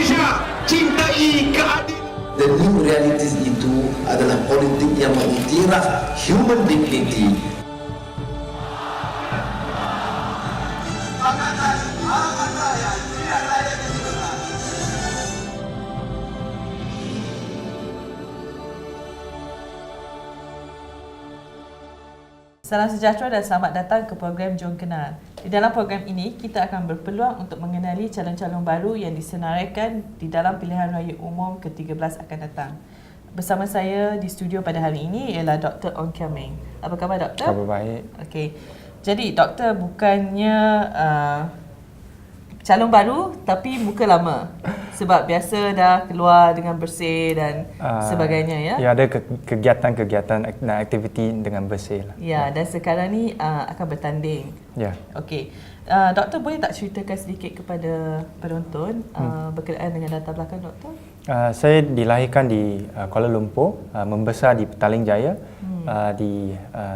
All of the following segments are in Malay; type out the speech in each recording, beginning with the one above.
Malaysia cintai keadilan. The new realities itu adalah politik yang mengiktiraf human dignity. Salam sejahtera dan selamat datang ke program Jom Kenal. Di dalam program ini, kita akan berpeluang untuk mengenali calon-calon baru yang disenaraikan di dalam pilihan raya umum ke-13 akan datang. Bersama saya di studio pada hari ini ialah Dr. Ong Kiam Meng. Apa khabar, Doktor? Khabar baik. Okey. Jadi, Doktor bukannya calon baru tapi muka lama. Sebab biasa dah keluar dengan bersih dan sebagainya, ya? Ya, ada kegiatan-kegiatan dan aktiviti dengan bersih lah. Ya, dan sekarang ni akan bertanding. Ya. Okey. Doktor boleh tak ceritakan sedikit kepada penonton berkenaan dengan latar belakang Doktor? Saya dilahirkan di Kuala Lumpur, membesar di Petaling Jaya.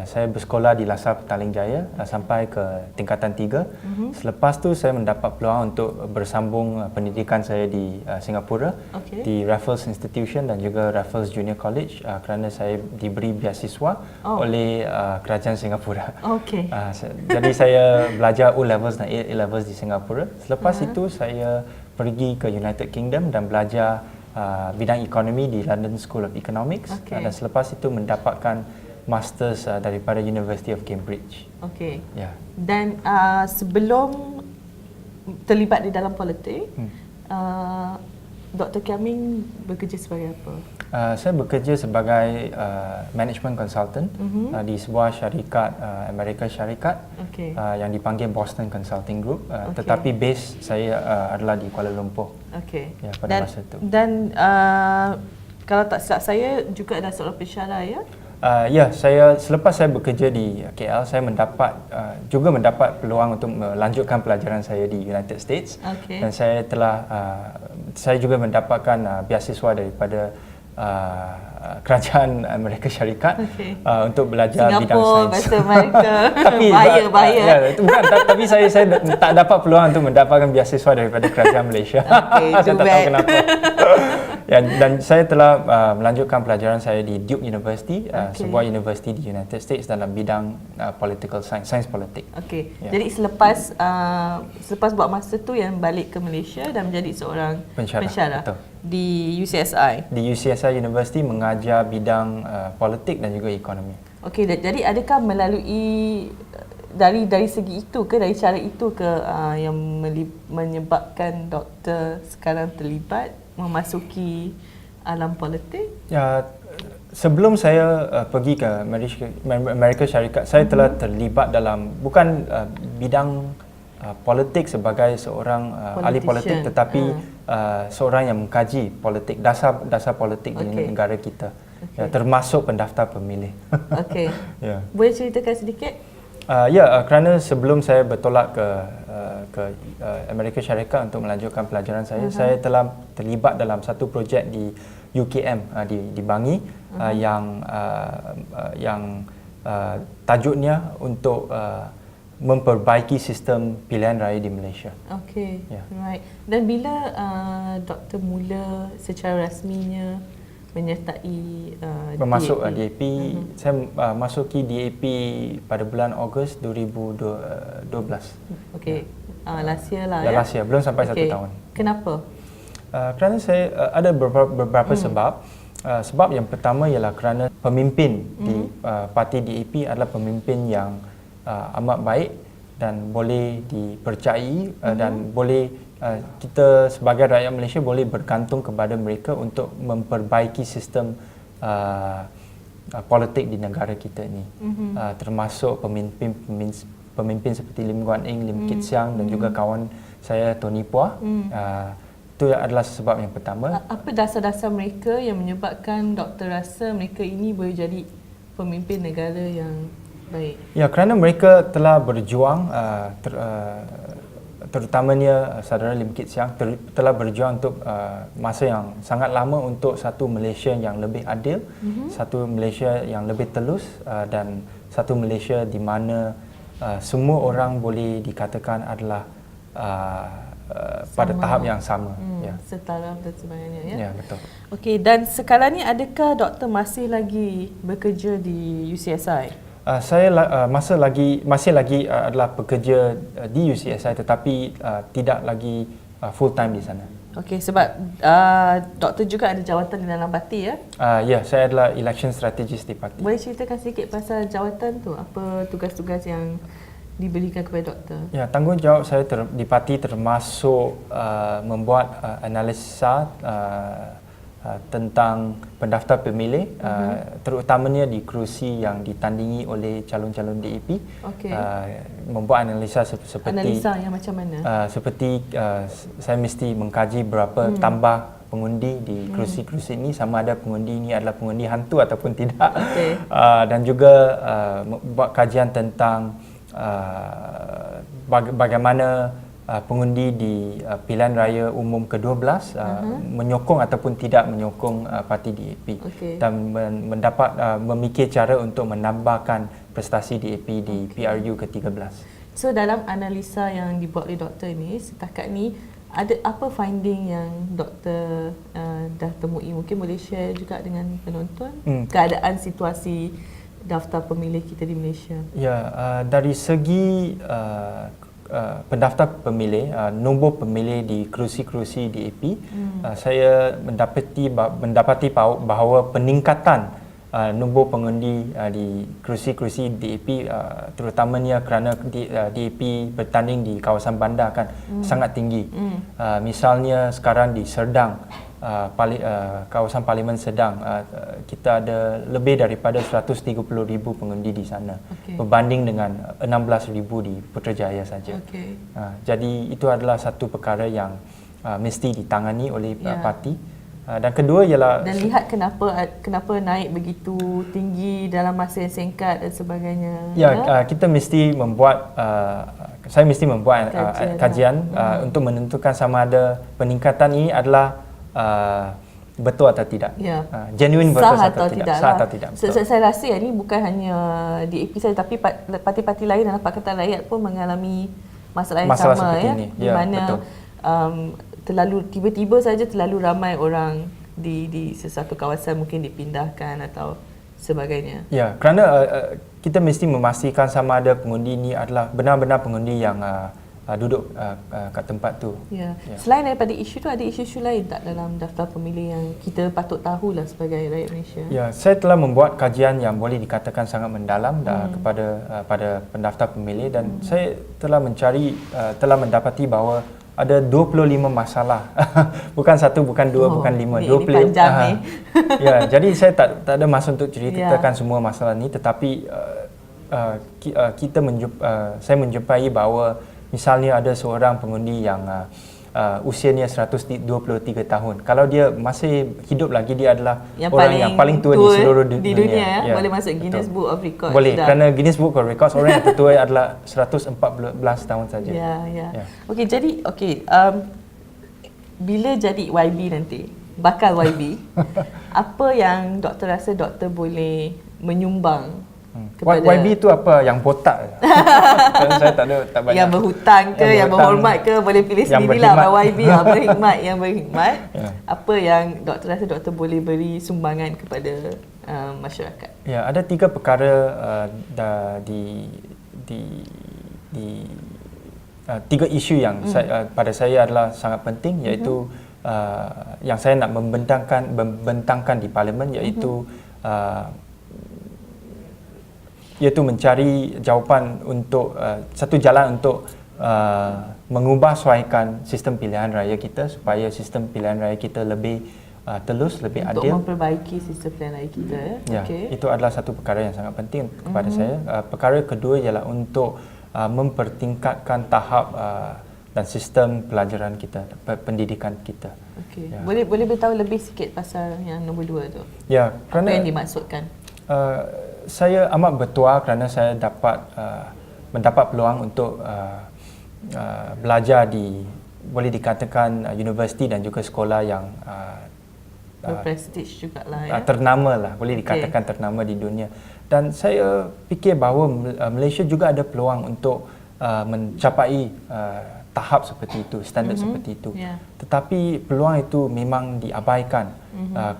Saya bersekolah di Lasalle Petaling Jaya sampai ke tingkatan 3. Selepas tu saya mendapat peluang untuk bersambung pendidikan saya di Singapura, di Raffles Institution dan juga Raffles Junior College kerana saya diberi beasiswa oleh kerajaan Singapura. Jadi saya belajar O-levels dan A-levels di Singapura. Selepas itu saya pergi ke United Kingdom dan belajar bidang ekonomi di London School of Economics dan selepas itu mendapatkan masters daripada University of Cambridge. Okey. Ya. Dan sebelum terlibat di dalam politik, Dr. Kiam Meng bekerja sebagai apa? Saya bekerja sebagai management consultant di sebuah syarikat Amerika Syarikat yang dipanggil Boston Consulting Group, tetapi base saya adalah di Kuala Lumpur. Ya, pada masa itu. Dan kalau tak silap saya juga ada seorang pensyarah, ya? Ya, selepas saya bekerja di KL, saya juga mendapat peluang untuk melanjutkan pelajaran saya di United States dan saya juga mendapatkan beasiswa daripada kerajaan Amerika Syarikat untuk belajar Singapura, bidang sains. bahasa Amerika. Tapi bahaya. Ya, itu bukan, tapi saya tak dapat peluang untuk mendapatkan beasiswa daripada kerajaan Malaysia. Saya tak tahu kenapa. Ya, dan saya telah melanjutkan pelajaran saya di Duke University, sebuah universiti di United States dalam bidang political science, sains politik. Ya. Jadi selepas buat masa tu yang balik ke Malaysia dan menjadi seorang pensyarah di UCSI. Di UCSI University mengajar bidang politik dan juga ekonomi. Jadi adakah melalui dari segi itu ke, dari cara itu ke yang menyebabkan doktor sekarang terlibat memasuki alam politik? Ya, sebelum saya pergi ke Amerika Syarikat, saya telah terlibat dalam bukan bidang politik sebagai seorang ahli politik, tetapi seorang yang mengkaji politik, dasar politik di negara kita, ya, termasuk pendaftar pemilih. Ya. Boleh ceritakan sedikit? Kerana sebelum saya bertolak ke Amerika Syarikat untuk melanjutkan pelajaran saya, saya telah terlibat dalam satu projek di UKM di Bangi yang tajuknya untuk memperbaiki sistem pilihan raya di Malaysia. Right. Dan bila doktor mula secara rasminya menyertai DAP, saya masuki DAP pada bulan Ogos 2012. Last year lah, Last year, belum sampai 1 tahun. Kenapa? Kerana saya ada beberapa sebab. Sebab yang pertama ialah kerana pemimpin di parti DAP adalah pemimpin yang amat baik dan boleh dipercayai dan boleh kita sebagai rakyat Malaysia boleh bergantung kepada mereka untuk memperbaiki sistem politik di negara kita ini, termasuk pemimpin seperti Lim Guan Eng, Lim Kit Siang dan juga kawan saya Tony Phua. Itu adalah sebab yang pertama. Apa dasar-dasar mereka yang menyebabkan doktor rasa mereka ini boleh jadi pemimpin negara yang baik? Ya, kerana mereka telah berjuang, terutamanya saudara Lim Kit Siang telah berjuang untuk masa yang sangat lama untuk satu Malaysia yang lebih adil, satu Malaysia yang lebih telus dan satu Malaysia di mana semua orang boleh dikatakan adalah pada tahap yang sama. Setara dan sebagainya ya. Ya, betul. Okey, dan sekarang ni adakah doktor masih lagi bekerja di UCSI? Saya masih lagi adalah pekerja di UCSI, tetapi tidak lagi full time di sana. Okey, sebab doktor juga ada jawatan di dalam parti ya? Ya, saya adalah election strategist di parti. Boleh ceritakan sedikit pasal jawatan tu? Apa tugas-tugas yang diberikan kepada doktor? Ya, tanggungjawab saya di parti termasuk membuat analisa tentang pendaftar pemilih, terutamanya di kerusi yang ditandingi oleh calon-calon DAP. Okey. Membuat analisa seperti analisa yang macam mana? Seperti saya mesti mengkaji berapa tambah pengundi di kerusi-kerusi ini, sama ada pengundi ini adalah pengundi hantu ataupun tidak. Okay. Dan juga buat kajian tentang bagaimana pengundi di pilihan raya umum ke-12 menyokong ataupun tidak menyokong parti DAP. Okay. Dan memikir cara untuk menambahkan prestasi DAP di PRU ke-13. So dalam analisa yang dibuat oleh doktor ni, setakat ni ada apa finding yang doktor dah temui? Mungkin boleh share juga dengan penonton keadaan situasi daftar pemilih kita di Malaysia. Ya, dari segi pendaftar pemilih, nombor pemilih di kerusi-kerusi DAP, saya mendapati bahawa peningkatan nombor pengundi di kerusi-kerusi DAP, terutamanya kerana DAP bertanding di kawasan bandar kan sangat tinggi. Misalnya sekarang di Serdang, kawasan Parlimen Sedang, kita ada lebih daripada 130,000 pengundi di sana, berbanding dengan 16,000 di Putrajaya saja. Jadi itu adalah satu perkara yang mesti ditangani oleh parti. Dan kedua ialah, dan lihat kenapa naik begitu tinggi dalam masa yang singkat dan sebagainya. Ya, kita mesti membuat saya mesti membuat kajian untuk menentukan sama ada peningkatan ini adalah betul atau tidak. Ya. Genuine betul atau tidak. Sah atau tidak. Saya rasa ini bukan hanya DAP saja, tapi parti-parti lain dalam Pakatan Rakyat pun mengalami masalah yang sama ya, di mana terlalu tiba-tiba saja terlalu ramai orang di sesuatu kawasan mungkin dipindahkan atau sebagainya. Ya, kerana kita mesti memastikan sama ada pengundi ini adalah benar-benar pengundi yang duduk kat tempat tu. Ya. Selain daripada isu tu, ada isu-isu lain tak dalam daftar pemilih yang kita patut tahulah sebagai rakyat Malaysia? Ya, saya telah membuat kajian yang boleh dikatakan sangat mendalam kepada pada pendaftar pemilih, dan saya telah mendapati bahawa ada 25 masalah. Bukan satu, bukan dua, bukan lima. 25. Panjang ni. Ya, jadi saya tak ada masa untuk ceritakan semua masalah ni, tetapi saya menjumpai bahawa misalnya ada seorang pengundi yang usianya 123 tahun. Kalau dia masih hidup lagi, dia adalah orang yang paling tua di seluruh dunia. Ya. Boleh masuk Guinness Book of Records. Boleh, kerana Guinness Book of Records orang yang tertua adalah 114 tahun saja. Ya. Okey, jadi bila jadi YB nanti, bakal YB, apa yang doktor rasa doktor boleh menyumbang kepada YB tu apa? Yang botak? Saya tak banyak. Yang berhutang ke, yang berhormat ke, boleh pilih sendirilah. YB yang berhikmat. Apa yang doktor rasa doktor boleh beri sumbangan kepada masyarakat? Ya, ada 3 perkara tiga isu yang pada saya adalah sangat penting, iaitu yang saya nak membentangkan di Parlimen, iaitu mencari jawapan untuk satu jalan untuk mengubah suaikan sistem pilihan raya kita supaya sistem pilihan raya kita lebih telus, lebih adil. Untuk memperbaiki sistem pilihan raya kita. Ya, itu adalah satu perkara yang sangat penting kepada saya. Perkara kedua ialah untuk mempertingkatkan tahap dan sistem pelajaran kita, pendidikan kita. Ya. Boleh beritahu lebih sikit pasal yang nombor 2 tu? Ya, kerana apa yang dimaksudkan? Saya amat bertuah kerana saya mendapat peluang untuk belajar di, boleh dikatakan, universiti dan juga sekolah yang berprestige jugalah ya. Ternama lah, boleh dikatakan ternama di dunia. Dan saya fikir bahawa Malaysia juga ada peluang untuk mencapai tahap seperti itu, standard seperti itu. Tetapi peluang itu memang diabaikan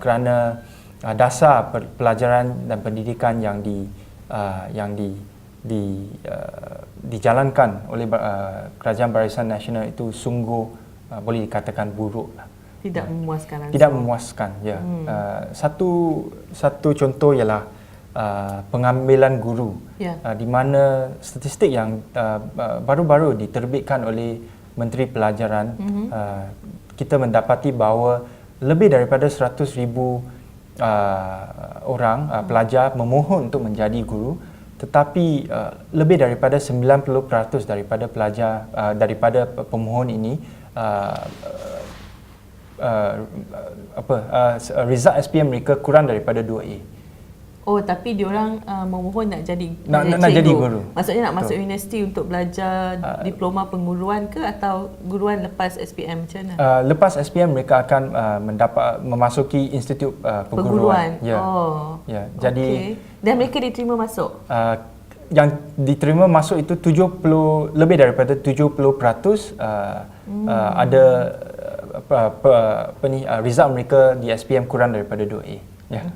kerana dasar pelajaran dan pendidikan yang dijalankan oleh Kerajaan Barisan Nasional itu sungguh boleh dikatakan buruk lah. Tidak memuaskan langsung. Tidak memuaskan, ya. Satu contoh ialah pengambilan guru, di mana statistik yang baru-baru diterbitkan oleh Menteri Pelajaran, kita mendapati bahawa lebih daripada 100,000 orang pelajar memohon untuk menjadi guru, tetapi lebih daripada 90% daripada pelajar daripada pemohon ini result SPM mereka kurang daripada 2A. Oh, tapi diorang memohon nak jadi nak jadi guru. Maksudnya nak masuk universiti untuk belajar diploma penguruan ke atau guruan lepas SPM macam mana? Lepas SPM mereka akan memasuki institut perguruan. Ya. Jadi dan mereka diterima masuk. Yang diterima masuk itu lebih daripada 70% ada result mereka di SPM kurang daripada 2A. Ya.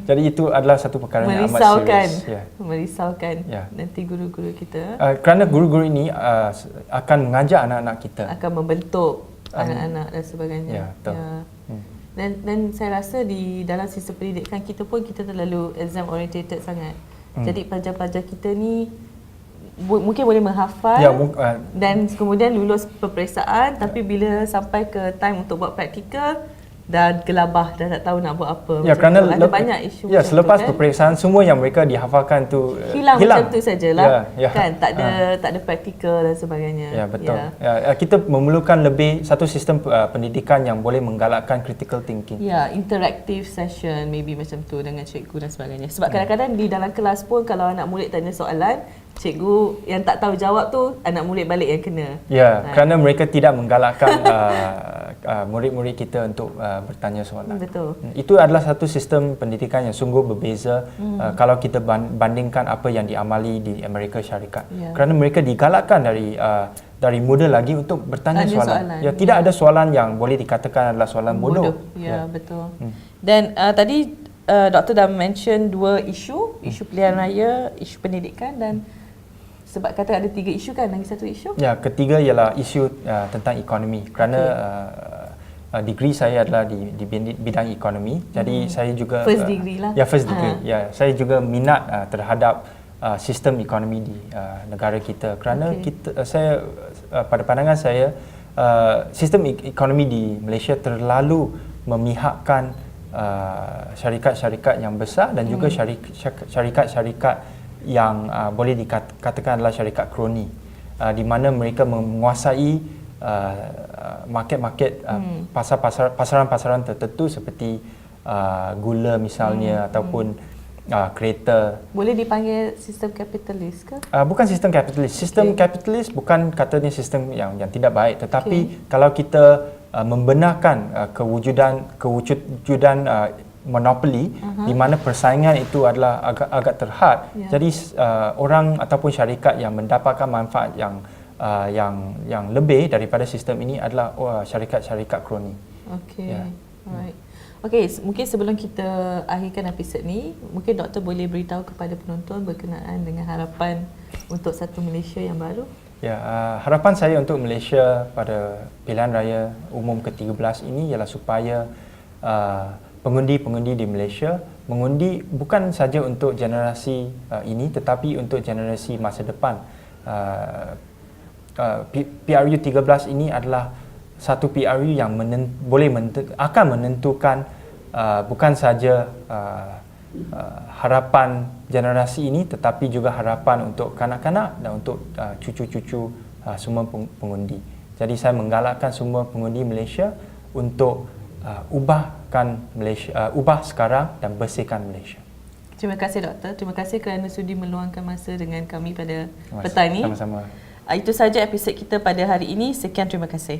Jadi itu adalah satu perkara yang amat serius. Merisaukan nanti guru-guru kita. Kerana guru-guru ini akan mengajar anak-anak kita. Akan membentuk anak-anak dan sebagainya. Ya, betul. Dan saya rasa di dalam sistem pendidikan kita pun kita terlalu exam orientated sangat. Jadi pelajar-pelajar kita ni mungkin boleh menghafal dan kemudian lulus peperiksaan, tapi bila sampai ke time untuk buat praktikal dah gelabah, dah tak tahu nak buat apa. Kerana ada banyak isu. Selepas peperiksaan semua yang mereka dihafalkan tu hilang macam tu sajalah. Kan tak ada praktikal dan sebagainya. Ya, betul. Kita memerlukan lebih satu sistem pendidikan yang boleh menggalakkan critical thinking. Interactive session maybe macam tu dengan cikgu dan sebagainya. Sebab kadang-kadang di dalam kelas pun kalau anak murid tanya soalan, cikgu yang tak tahu jawab tu anak murid balik yang kena. Kerana mereka tidak menggalakkan murid-murid kita untuk bertanya soalan. Betul. Itu adalah satu sistem pendidikan yang sungguh berbeza kalau kita bandingkan apa yang diamali di Amerika Syarikat. Kerana mereka digalakkan dari muda lagi untuk bertanya soalan. Tidak ada soalan yang boleh dikatakan adalah soalan bodoh. Betul. Dan tadi Doktor dah mention dua isu pilihan raya, isu pendidikan dan sebab kata ada 3 isu kan, lagi satu isu? Ketiga ialah isu tentang ekonomi. Kerana degree saya adalah di bidang ekonomi. Jadi saya juga first degree lah. First degree. Saya juga minat terhadap sistem ekonomi di negara kita. Kerana saya pada pandangan saya sistem ekonomi di Malaysia terlalu memihakkan syarikat-syarikat yang besar dan juga syarikat-syarikat yang boleh dikatakan adalah syarikat kroni, di mana mereka menguasai market-market, pasaran-pasaran tertentu seperti gula misalnya ataupun kereta. Boleh dipanggil sistem kapitalis ke? Bukan sistem kapitalis. Sistem kapitalis bukan katanya sistem yang tidak baik, tetapi kalau kita membenarkan kewujudan monopoli, di mana persaingan itu adalah agak terhad. Jadi orang ataupun syarikat yang mendapatkan manfaat yang lebih daripada sistem ini adalah syarikat-syarikat kroni. Alright. Mungkin sebelum kita akhirkan episod ni, mungkin doktor boleh beritahu kepada penonton berkenaan dengan harapan untuk satu Malaysia yang baru. Harapan saya untuk Malaysia pada pilihan raya umum ke-13 ini ialah supaya pengundi-pengundi di Malaysia mengundi bukan saja untuk generasi ini tetapi untuk generasi masa depan. PRU 13 ini adalah satu PRU yang akan menentukan bukan saja harapan generasi ini tetapi juga harapan untuk kanak-kanak dan untuk cucu-cucu semua pengundi. Jadi saya menggalakkan semua pengundi Malaysia untuk ubah sekarang dan bersihkan Malaysia. Terima kasih doktor. Terima kasih kerana sudi meluangkan masa dengan kami pada petang ini. Sama-sama. Itu saja episod kita pada hari ini. Sekian, terima kasih.